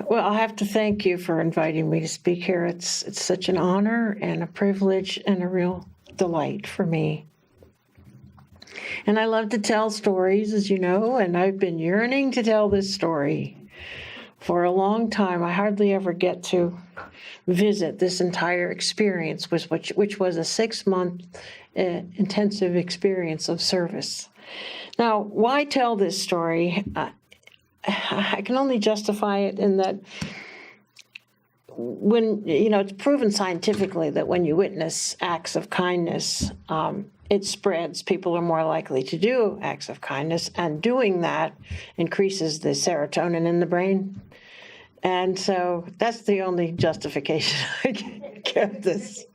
Well, I have to thank you for inviting me to speak here. It's such an honor and a privilege and a real delight for me. And I love to tell stories, as you know, and I've been yearning to tell this story for a long time. I hardly ever get to visit this entire experience, which was a 6-month intensive experience of service. Now, why tell this story? I can only justify it in that when, it's proven scientifically that when you witness acts of kindness, it spreads. People are more likely to do acts of kindness, and doing that increases the serotonin in the brain. And so that's the only justification I can give this.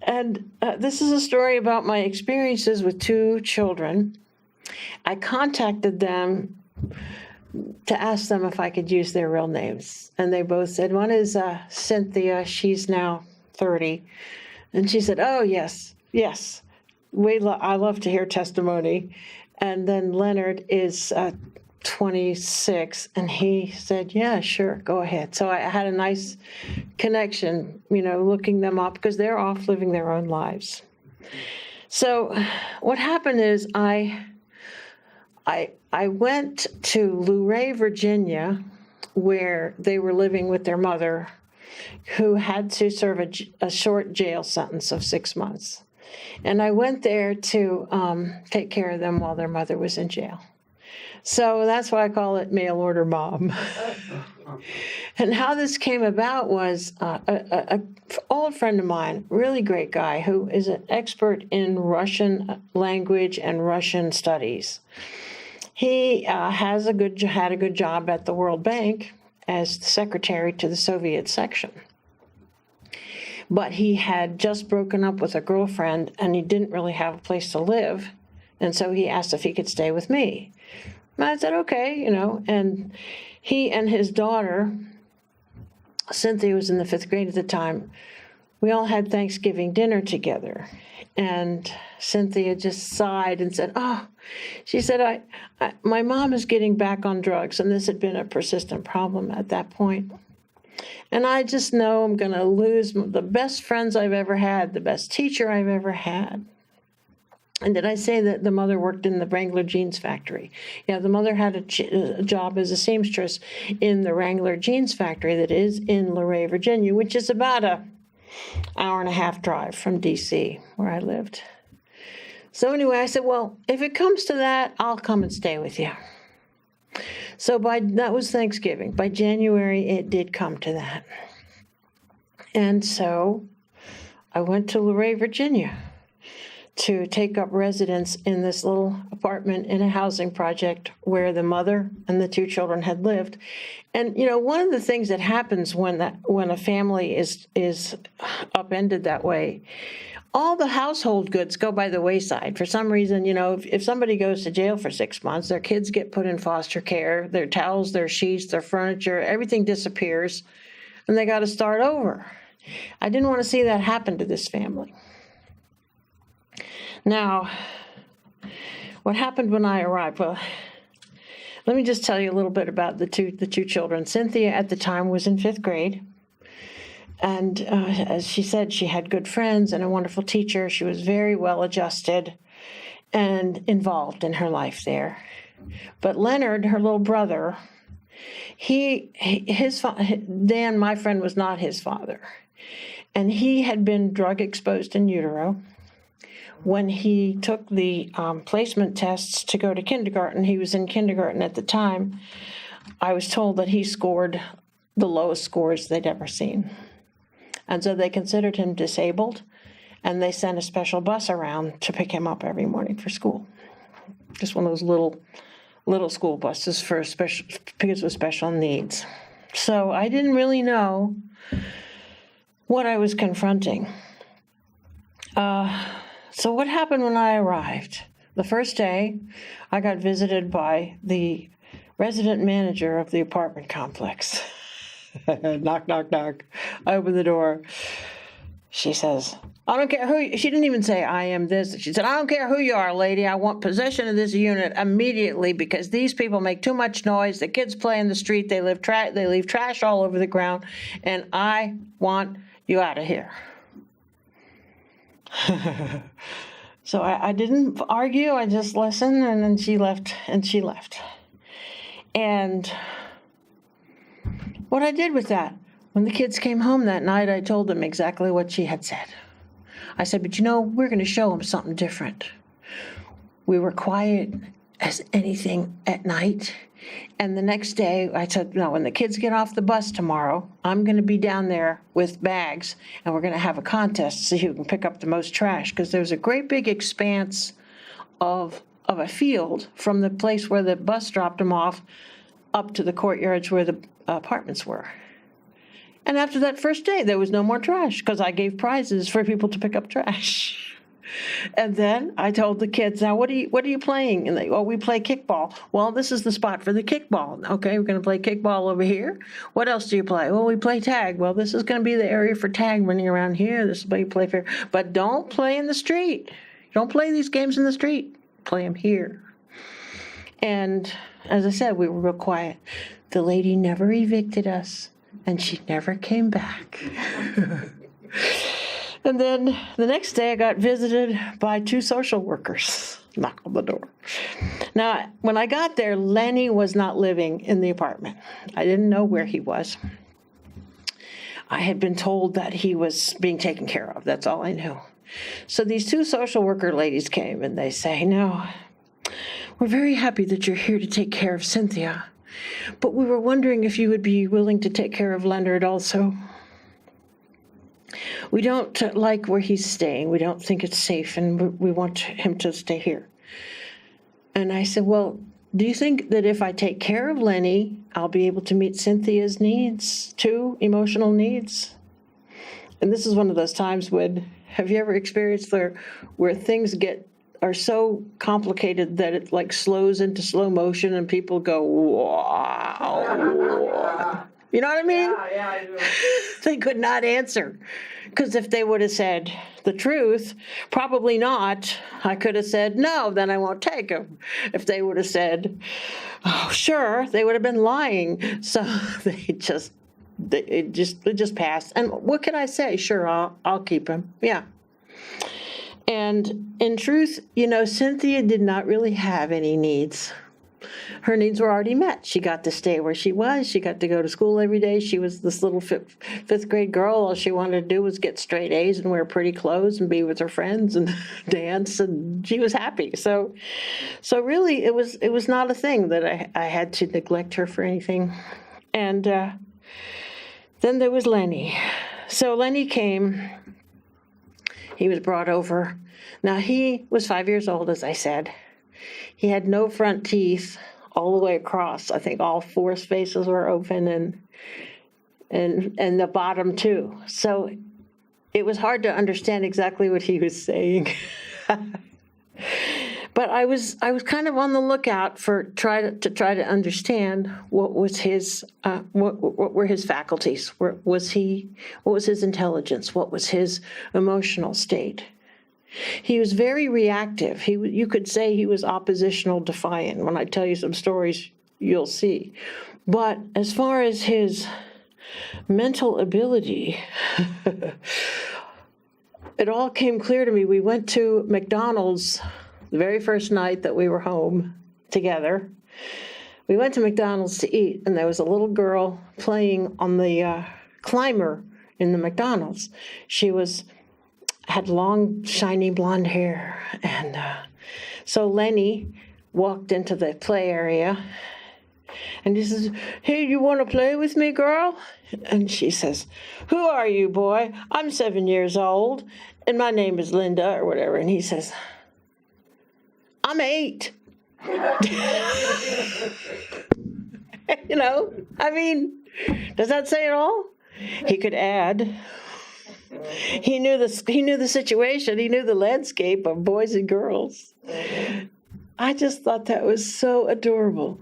And this is a story about my experiences with 2 children. I contacted them to ask them if I could use their real names. And they both said, one is Cynthia, she's now 30. And she said, oh, yes, I love to hear testimony. And then Leonard is 26, and he said, yeah, sure, go ahead. So I had a nice connection, looking them up, because they're off living their own lives. So what happened is I went to Luray, Virginia, where they were living with their mother, who had to serve a short jail sentence of 6 months. And I went there to take care of them while their mother was in jail. So that's why I call it mail order mom. And how this came about was an old friend of mine, really great guy, who is an expert in Russian language and Russian studies. He had a good job at the World Bank as the secretary to the Soviet section. But he had just broken up with a girlfriend, and he didn't really have a place to live. And so he asked if he could stay with me. And I said, okay, and he and his daughter, Cynthia was in the 5th grade at the time, we all had Thanksgiving dinner together. And Cynthia just sighed and said, she said, my mom is getting back on drugs, and this had been a persistent problem at that point. And I just know I'm going to lose the best friends I've ever had, the best teacher I've ever had. And did I say that the mother worked in the Wrangler jeans factory? Yeah, the mother had a job as a seamstress in the Wrangler jeans factory that is in Luray, Virginia, which is about an hour-and-a-half drive from D.C., where I lived. So anyway, I said, well, if it comes to that, I'll come and stay with you. So that was Thanksgiving. By January, it did come to that. And so I went to Luray, Virginia, to take up residence in this little apartment in a housing project where the mother and the 2 children had lived. And, one of the things that happens when a family is upended that way, all the household goods go by the wayside. For some reason, if somebody goes to jail for 6 months, their kids get put in foster care, their towels, their sheets, their furniture, everything disappears, and they got to start over. I didn't want to see that happen to this family. Now, what happened when I arrived? Well, let me just tell you a little bit about the two children. Cynthia at the time was in 5th grade. And as she said, she had good friends and a wonderful teacher. She was very well adjusted and involved in her life there. But Leonard, her little brother, Dan, my friend, was not his father. And he had been drug exposed in utero. When he took the placement tests to go to kindergarten, he was in kindergarten at the time, I was told that he scored the lowest scores they'd ever seen. And so they considered him disabled, and they sent a special bus around to pick him up every morning for school. Just one of those little school buses for kids with special needs. So I didn't really know what I was confronting. So what happened when I arrived? The first day, I got visited by the resident manager of the apartment complex. Knock, knock, knock. I opened the door. She says, I don't care who, she didn't even say I am this. She said, I don't care who you are, lady. I want possession of this unit immediately because these people make too much noise. The kids play in the street. They leave trash all over the ground. And I want you out of here. So I didn't argue. I just listened, and then she left, And what I did with that, when the kids came home that night, I told them exactly what she had said. I said, but we're going to show them something different. We were quiet as anything at night. And the next day, I said, no, when the kids get off the bus tomorrow, I'm going to be down there with bags, and we're going to have a contest to see who can pick up the most trash, because there's a great big expanse of a field from the place where the bus dropped them off up to the courtyards where the apartments were. And after that first day, there was no more trash because I gave prizes for people to pick up trash. And then I told the kids, now what are you playing? And they, we play kickball. Well, this is the spot for the kickball. Okay, we're going to play kickball over here. What else do you play? Well, we play tag. Well, this is going to be the area for tag running around here. This is where you play fair. But don't play in the street. Don't play these games in the street. Play them here. And as I said, we were real quiet. The lady never evicted us. And she never came back. And then the next day I got visited by 2 social workers. Knock on the door. Now, when I got there, Lenny was not living in the apartment. I didn't know where he was. I had been told that he was being taken care of. That's all I knew. So these 2 social worker ladies came and they say, no, we're very happy that you're here to take care of Cynthia. But we were wondering if you would be willing to take care of Leonard also. We don't like where he's staying. We don't think it's safe, and we want him to stay here. And I said, well, do you think that if I take care of Lenny, I'll be able to meet Cynthia's needs too, emotional needs? And this is one of those times when, have you ever experienced where things are so complicated that it like slows into slow motion and people go, wow. You know what I mean? Yeah, I do. They could not answer. Because if they would have said the truth, probably not. I could have said, no, then I won't take him. If they would have said, oh, sure, they would have been lying. So it just passed. And what can I say? Sure, I'll keep him. Yeah. And in truth, Cynthia did not really have any needs. Her needs were already met. She got to stay where she was. She got to go to school every day. She was this little fifth grade girl. All she wanted to do was get straight A's and wear pretty clothes and be with her friends and dance, and she was happy. So really, it was not a thing that I had to neglect her for anything. And then there was Lenny. So Lenny came. He was brought over. Now, he was 5 years old, as I said. He had no front teeth all the way across. I think all 4 spaces were open and the bottom too. So it was hard to understand exactly what he was saying. But I was kind of on the lookout for try to understand what was his what were his faculties. What was his intelligence? What was his emotional state? He was very reactive. You could say he was oppositional defiant. When I tell you some stories, you'll see. But as far as his mental ability, it all came clear to me. We went to McDonald's the very first night that we were home together. We went to McDonald's to eat, and there was a little girl playing on the climber in the McDonald's. She had long, shiny blonde hair. And so Lenny walked into the play area, and he says, hey, you want to play with me, girl? And she says, who are you, boy? I'm 7 years old, and my name is Linda, or whatever. And he says, I'm 8. Does that say it all? He could add. He knew the situation. He knew the landscape of boys and girls. I just thought that was so adorable.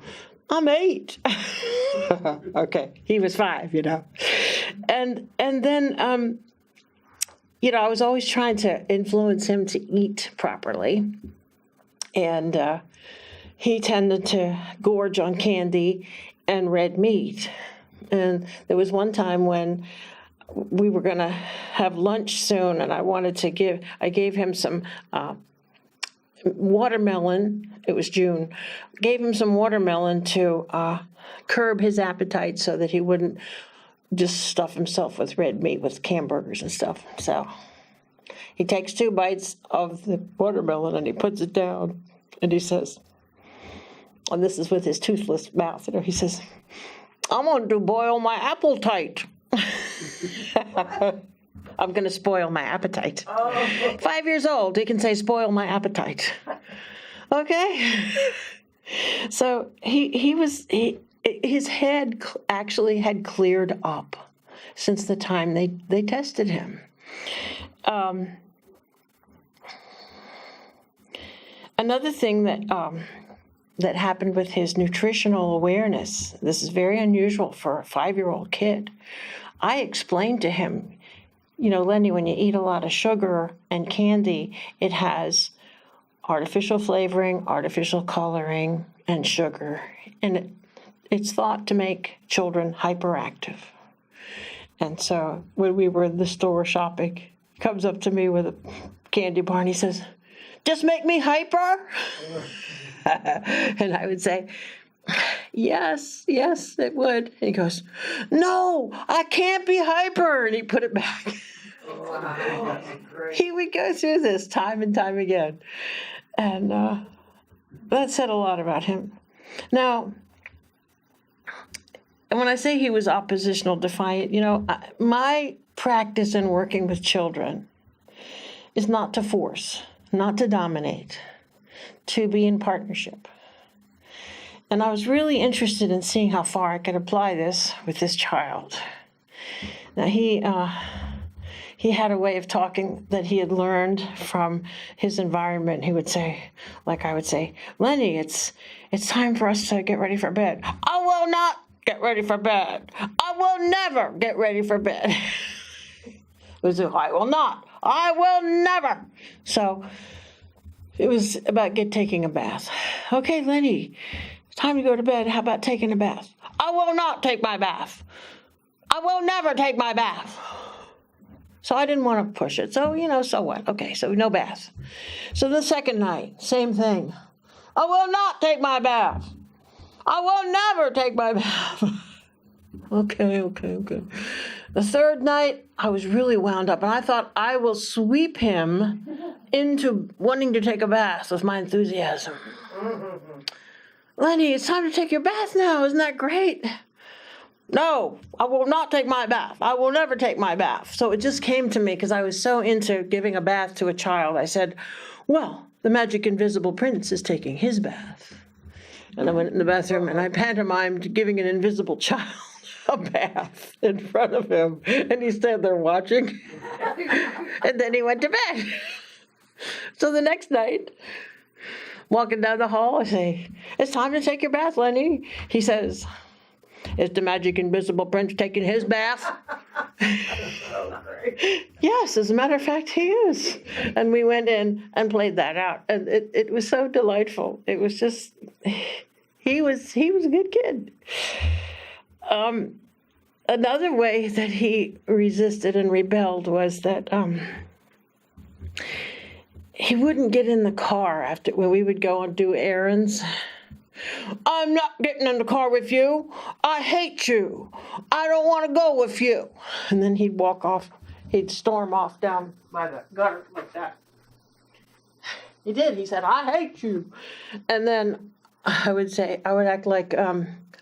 I'm 8. Okay, he was 5, And then I was always trying to influence him to eat properly. And he tended to gorge on candy and red meat. And there was one time when we were going to have lunch soon, and I gave him some watermelon. It was June. Gave him some watermelon to curb his appetite so that he wouldn't just stuff himself with red meat, with hamburgers and stuff. So he takes 2 bites of the watermelon and he puts it down, and he says, and this is with his toothless mouth, he says, "I'm going to boil my appetite." I'm going to spoil my appetite. 5 years old, he can say, "Spoil my appetite." Okay? So his head actually had cleared up since the time they tested him. Another thing that happened with his nutritional awareness, this is very unusual for a 5-year-old kid. I explained to him, Lenny, when you eat a lot of sugar and candy, it has artificial flavoring, artificial coloring, and sugar. And it's thought to make children hyperactive. And so when we were in the store shopping, he comes up to me with a candy bar and he says, "Just make me hyper?" And I would say, yes, it would. And he goes, "No, I can't be hyper." And he put it back. Wow, he would go through this time and time again. And that said a lot about him. Now, and when I say he was oppositional defiant, my practice in working with children is not to force, not to dominate, to be in partnership. And I was really interested in seeing how far I could apply this with this child. Now, he had a way of talking that he had learned from his environment. He would say, like I would say, "Lenny, it's time for us to get ready for bed." "I will not get ready for bed. I will never get ready for bed." It was, "I will not. I will never." So it was about taking a bath. "Okay, Lenny, it's time to go to bed. How about taking a bath?" "I will not take my bath. I will never take my bath." So I didn't want to push it. So, so what? Okay, so no bath. So the second night, same thing. "I will not take my bath. I will never take my bath." Okay. The third night, I was really wound up, and I thought I will sweep him into wanting to take a bath with my enthusiasm. "Lenny, it's time to take your bath now. Isn't that great?" "No, I will not take my bath. I will never take my bath." So it just came to me because I was so into giving a bath to a child. I said, "Well, the magic invisible prince is taking his bath." And I went in the bathroom and I pantomimed giving an invisible child a bath in front of him. And he stood there watching. And then he went to bed. So the next night, walking down the hall, I say, "It's time to take your bath, Lenny." He says, "Is the magic invisible prince taking his bath?" Yes, as a matter of fact, he is. And we went in and played that out. And it was so delightful. It was just, he was a good kid. Another way that he resisted and rebelled was that he wouldn't get in the car when we would go and do errands. "I'm not getting in the car with you. I hate you. I don't want to go with you." And then he'd walk off. He'd storm off down by the gutter like that. He did. He said, "I hate you." And then I would act like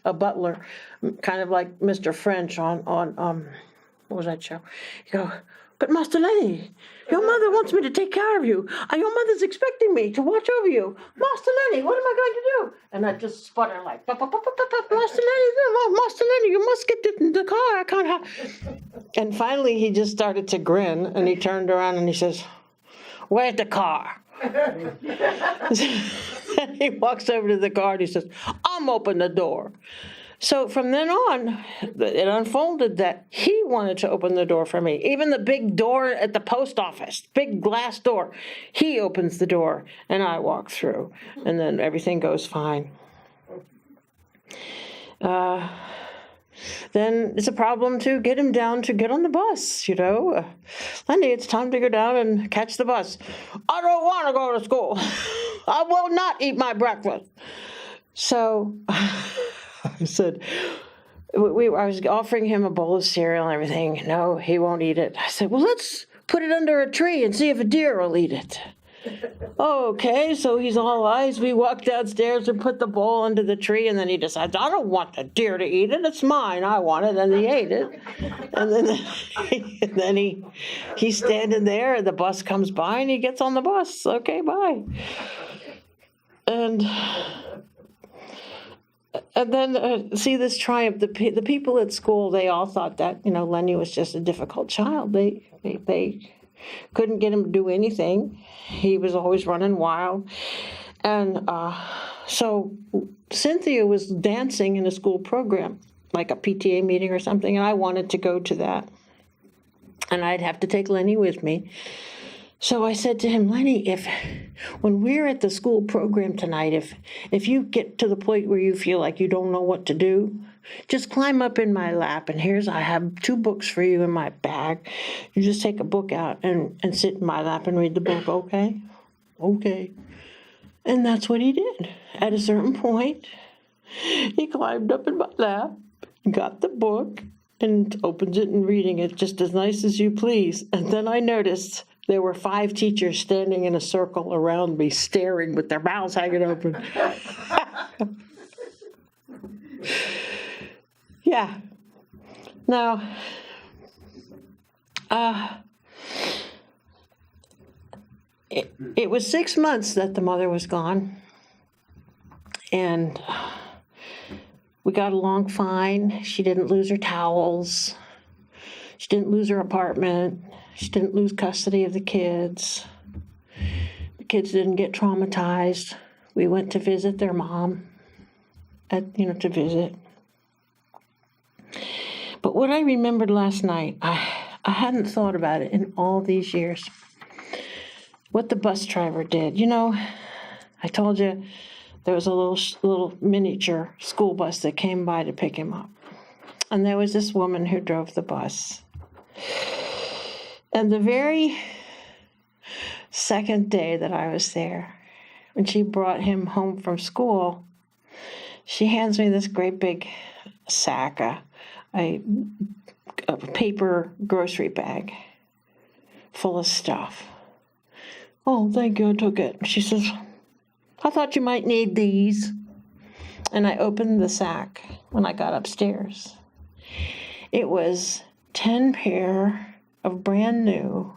a butler, kind of like Mr. French on what was that show? He'd go, "But Master Lenny, your mother wants me to take care of you. Your mother's expecting me to watch over you. Master Lenny, what am I going to do?" And I just sputter like, "Master Lenny, you must get in the car. I can't have." And finally he just started to grin and he turned around and he says, "Where's the car?" And he walks over to the car and he says, "I'm open the door." So from then on, it unfolded that he wanted to open the door for me. Even the big door at the post office, big glass door, he opens the door and I walk through, and then everything goes fine. Then it's a problem to get him down to get on the bus, Lenny, it's time to go down and catch the bus. I don't want to go to school. I will not eat my breakfast. So I said, I was offering him a bowl of cereal and everything. No, he won't eat it. I said, well, let's put it under a tree and see if a deer will eat it. Okay, so he's all eyes. We walked downstairs and put the bowl under the tree, and then he decides, I don't want the deer to eat it. It's mine. I want it, and he ate it. And then he's standing there, and the bus comes by, and he gets on the bus. Okay, bye. And then see this triumph. The people at school, they all thought that Lenny was just a difficult child. They couldn't get him to do anything. He was always running wild. And so Cynthia was dancing in a school program, like a PTA meeting or something, and I wanted to go to that. And I'd have to take Lenny with me. So I said to him, Lenny, when we're at the school program tonight, if you get to the point where you feel like you don't know what to do, just climb up in my lap, and I have 2 books for you in my bag. You just take a book out and sit in my lap and read the book, okay? Okay. And that's what he did. At a certain point, he climbed up in my lap, got the book, and opens it and reading it just as nice as you please. And then I noticed there were 5 teachers standing in a circle around me, staring with their mouths hanging open. Yeah. Now, it was 6 months that the mother was gone, and we got along fine. She didn't lose her towels. She didn't lose her apartment. She didn't lose custody of the kids. The kids didn't get traumatized. We went to visit their mom, to visit. But what I remembered last night, I hadn't thought about it in all these years. What the bus driver did. I told you there was a little miniature school bus that came by to pick him up. And there was this woman who drove the bus. And the very second day that I was there, when she brought him home from school, she hands me this great big sack, a paper grocery bag full of stuff. Oh, thank you, I took it. She says, I thought you might need these. And I opened the sack when I got upstairs. It was 10 pair of brand new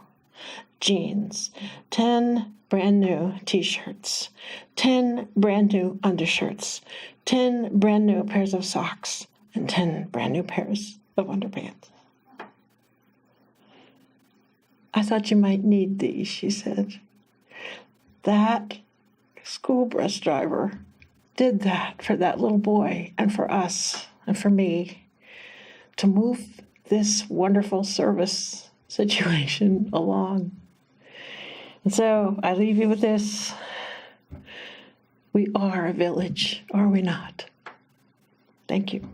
jeans, 10 brand new t-shirts, 10 brand new undershirts, 10 brand new pairs of socks, and 10 brand new pairs of underpants. I thought you might need these, she said. That school bus driver did that for that little boy and for us and for me to move this wonderful service situation along. And so I leave you with this. We are a village, are we not? Thank you.